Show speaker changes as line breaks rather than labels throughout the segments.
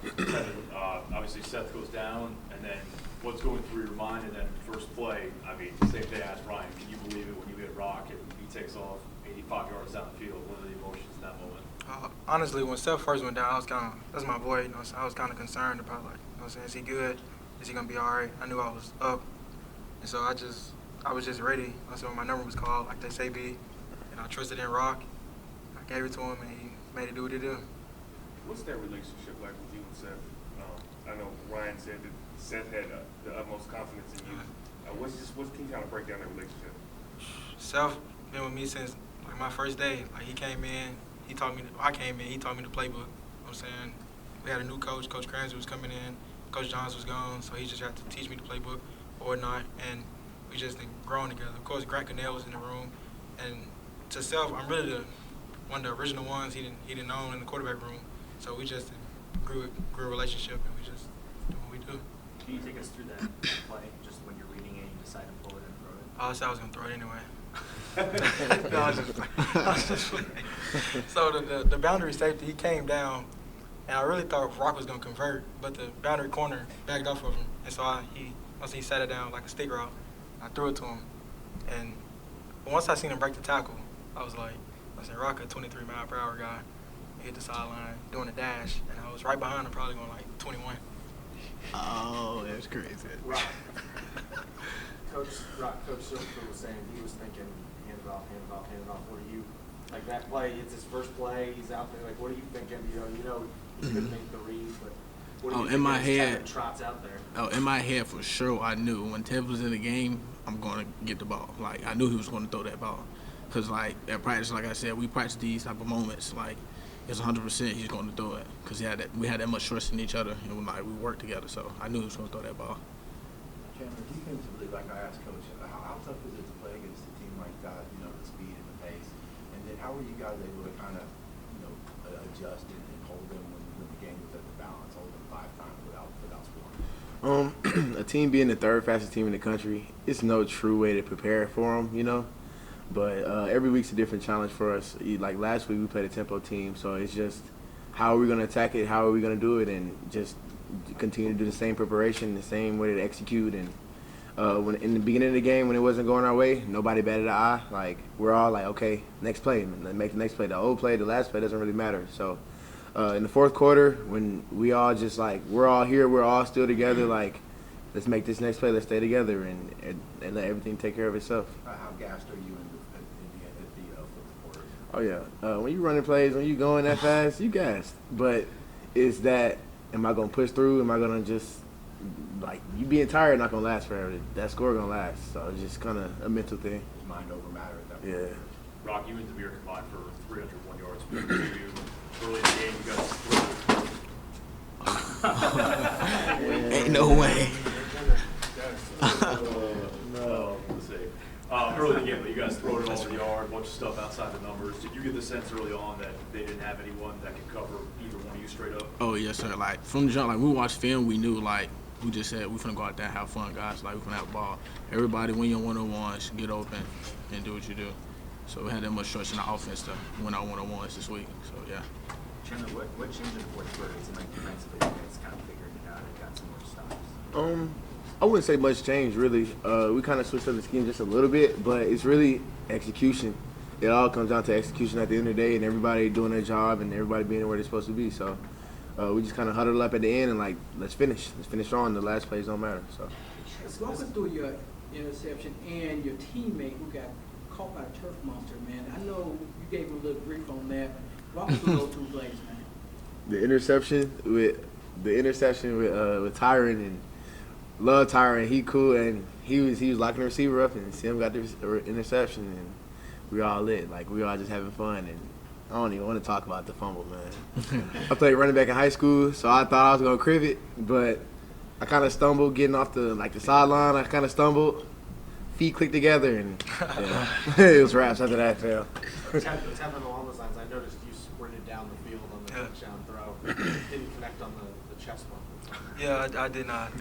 Tevin, obviously Seth goes down, and then what's going through your mind, and then first play, I mean, same day as Ryan, can you believe it when you hit Rock and he takes off 85 yards down the field? What are the emotions in that moment?
Honestly, when Seth first went down, I was kind of, that's my boy, you know, so I was kind of concerned about, like, you know what I'm saying, is he good? Is he going to be all right? I knew I was up. And so I was just ready. So when my number was called, like they say be, and I trusted in Rock. I gave it to him, and he made it do what he did.
What's that relationship like with you and Seth? I know Ryan said that Seth had the utmost confidence in you. What can you kind of break down that relationship?
Seth been with me since like my first day. Like he came in, he taught me. I came in, he taught me the playbook. You know what I'm saying, we had a new coach. Coach Cramsey was coming in. Coach Johns was gone, so he just had to teach me the playbook or not, and we just been growing together. Of course, Grant Cannell was in the room, and to Seth, I'm really one of the original ones he didn't own in the quarterback room. So we just grew a relationship, and we just do what we do.
Can you take us through that play, just when you're reading it, you decide to pull it and throw it?
I said I was going to throw it anyway. No, I was just playing. So the boundary safety, he came down, and I really thought Rock was going to convert, but the boundary corner backed off of him. And so once he sat it down like a stick route, I threw it to him. And once I seen him break the tackle, I said, Rock, a 23-mile-per-hour guy. He hit the sideline doing a dash, and I was right behind him, probably going like 21.
Oh, that's crazy.
Rock. Coach Silver was saying he was thinking, hand it off. What are you, like that play, it's his first play, he's out there, like what are you thinking? You know he couldn't make the read, but what are you thinking
in my
as
head,
Tevin trots out there?
Oh, in my head for sure, I knew when Tevin was in the game, I'm going to get the ball. Like, I knew he was going to throw that ball. Because, like, at practice, like I said, we practice these type of moments. Like, it's 100% he's going to throw it. Because we had that much trust in each other, and we worked together. So I knew he was going to throw that ball.
Chandler, defensively, like I asked Coach, how tough is it to play against a team like that, you know, the speed and the pace? And then how were you guys able to kind of, you know, adjust and hold them when the game was at the balance, hold them 5 times without scoring?
A team being the third fastest team in the country, it's no true way to prepare for them, you know. But every week's a different challenge for us. Like last week, we played a tempo team, so it's just how are we going to attack it, how are we going to do it, and just continue to do the same preparation, the same way to execute. And when in the beginning of the game, when it wasn't going our way, nobody batted an eye. Like, we're all like, okay, next play, make the next play. The old play, the last play doesn't really matter. So in the fourth quarter, when we all just like, we're all here, we're all still together, like, let's make this next play, let's stay together, and let everything take care of itself.
How gassed are you at the fourth quarter?
Oh, yeah. When you running plays, when you going that fast, you gassed. But it's that, am I going to push through? Am I going to just, like, you being tired not going to last forever. That score going to last. So it's just kind of a mental thing.
Mind over matter at that point.
Yeah.
Rock, you and Demir combined for 301 yards. Early in the game, you guys
Ain't no way.
No. Let's see. Early in the game, but you guys throw it all over the yard, a bunch of stuff outside the numbers. Did you get the sense early on that they didn't have anyone that could cover either one of you straight up?
Oh, yes, sir. Like, from the jump, like, we watched film, we knew, like, we just said, we're going to go out there and have fun, guys. Like, we're going to have a ball. Everybody, when you're one-on-ones, get open and do what you do. So we had that much trust in the offense to win our one-on-ones this week. So, yeah.
Chandler, what changed in the fourth quarter? It seemed like defensively you guys kind of figured it out and got some more stops.
I wouldn't say much change, really. We kind of switched up the scheme just a little bit, but it's really execution. It all comes down to execution at the end of the day, and everybody doing their job and everybody being where they're supposed to be. So we just kind of huddled up at the end and, like, let's finish. Let's finish strong. The last plays don't matter. So.
Walk us through your interception and your teammate who got caught by a turf monster, man. I know you gave him a little brief on that. Walk us through those 2 plays, man.
The interception with Tyron, and love Tyron. He cool, and he was locking the receiver up, and Sim got the interception, and we all lit. Like, we all just having fun, and I don't even want to talk about the fumble, man. I played running back in high school, so I thought I was gonna crib it, but I kind of stumbled getting off the sideline. I kind of stumbled, feet clicked together, and yeah, it was wraps after that fail.
Tevin, along those lines, I noticed you sprinted down the field on the touchdown throw. Didn't connect on the chest one.
Yeah, I did not.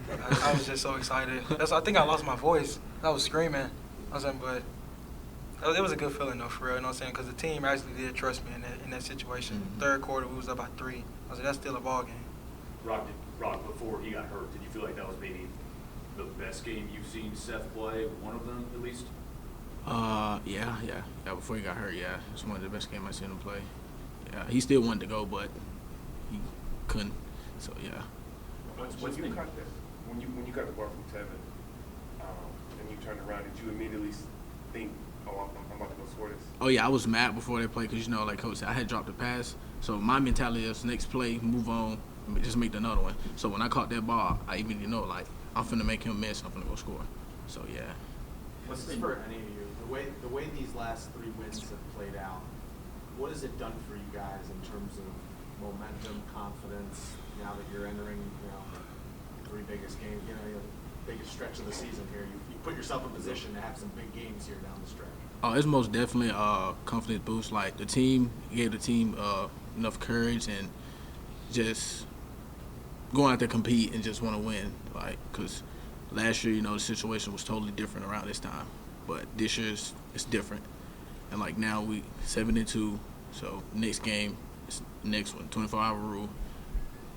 I was just so excited. I think I lost my voice. I was screaming. But it was a good feeling, though, for real. You know what I'm saying? Because the team actually did trust me in that situation. Mm-hmm. Third quarter, we was up by 3. I was like, that's still a ball game.
Rock, before he got hurt, did you feel like that was maybe the best game you've seen Seth play? One of them, at least?
Yeah. Before he got hurt, yeah, it's one of the best games I've seen him play. Yeah, he still wanted to go, but he couldn't. So yeah.
When you got that, when you got the ball from Tevin, and you turned around, did you immediately think, "Oh, I'm about to go score this"?
Oh yeah, I was mad before they played because like Coach said, I had dropped the pass. So my mentality is next play, move on, just make another one. So when I caught that ball, I immediately know like I'm finna make him miss. I'm finna go score. So yeah.
What's this for any of you? The way these last 3 wins have played out, what has it done for you guys in terms of momentum, confidence? Now that you're entering, 3 biggest games, your biggest stretch of the season here, you put yourself in position to have some big games here down the stretch.
Oh, it's most definitely a confidence boost. Like the team gave the team enough courage and just going out there compete and just want to win. Like, cause last year, the situation was totally different around this time, but this year it's different. And like now we 7-2, so next game, it's next one, 24-hour rule.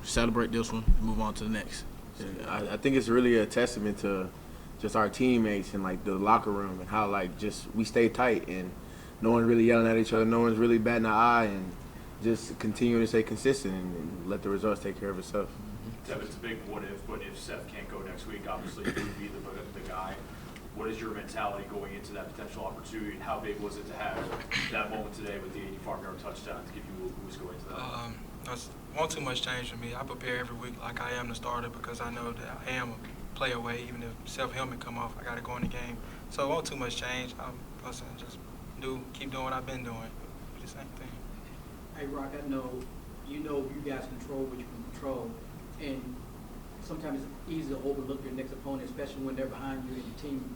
Celebrate this one, move on to the next.
I think it's really a testament to just our teammates and like the locker room and how like just we stay tight and no one's really yelling at each other, no one's really batting an eye, and just continuing to stay consistent and let the results take care of itself.
Tevin, it's a big what if, but if Seth can't go next week, obviously you would be the guy. What is your mentality going into that potential opportunity, and how big was it to have that moment today with the 85-yard touchdown to give you a boost going into that?
That's won't too much change for me. I prepare every week like I am the starter because I know that I am a play away. Even if Seth helmet come off, I got to go in the game. So it won't too much change. Listen, just keep doing what I've been doing. The same thing.
Hey, Rock, I know you guys control what you can control, and sometimes it's easy to overlook your next opponent, especially when they're behind you and the team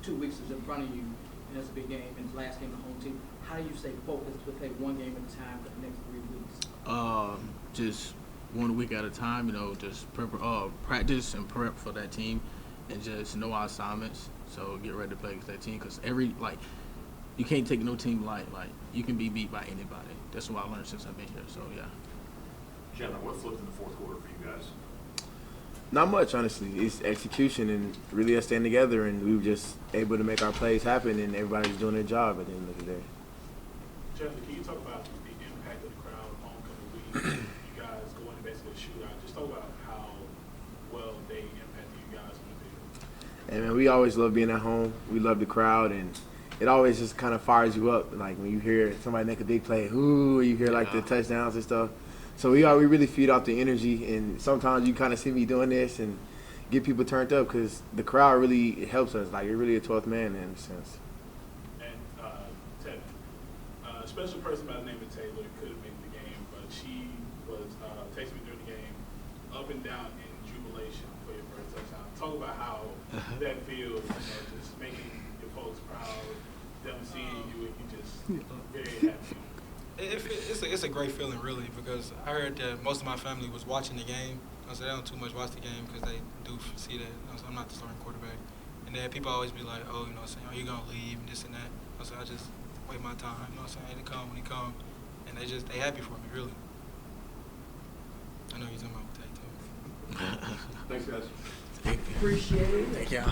2 weeks is in front of you, and that's a big game, and it's the last game of the home team. How do you stay focused to take one game at a time for the next 3 weeks?
Just 1 week at a time, just practice and prep for that team and just know our assignments. So get ready to play against that team because you can't take no team light. Like, you can be beat by anybody. That's what I learned since I've been here. So, yeah.
Chandler, what flipped in the fourth quarter for you guys?
Not much, honestly. It's execution and really us staying together, and we were just able to make our plays happen, and everybody's doing their job at the end of the day.
Chandler, can you talk about the impact of the crowd on homecoming week? You guys going to basically a shootout. Just talk about how well they impacted you guys on the field.
And man, we always love being at home. We love the crowd, and it always just kind of fires you up. Like when you hear somebody make a big play, ooh, you hear like the touchdowns and stuff. So we really feed off the energy, and sometimes you kind of see me doing this and get people turned up because the crowd really helps us. Like, you're really a 12th man in a sense.
And Tevin, a special person by the name of Taylor couldn't make the game, but she was texting me during the game, up and down in jubilation for your first touchdown. Talk about how that feels, just making your folks proud, them seeing you, and you just very happy.
It's a great feeling, really, because I heard that most of my family was watching the game. I said they don't too much watch the game because they do see that I'm not the starting quarterback. And then people always be like, oh, are you going to leave and this and that. I said, I just wait my time, they come when he come. And they happy for me, really. I know you're talking about that, too.
Thanks, guys.
Appreciate it.
Thank y'all.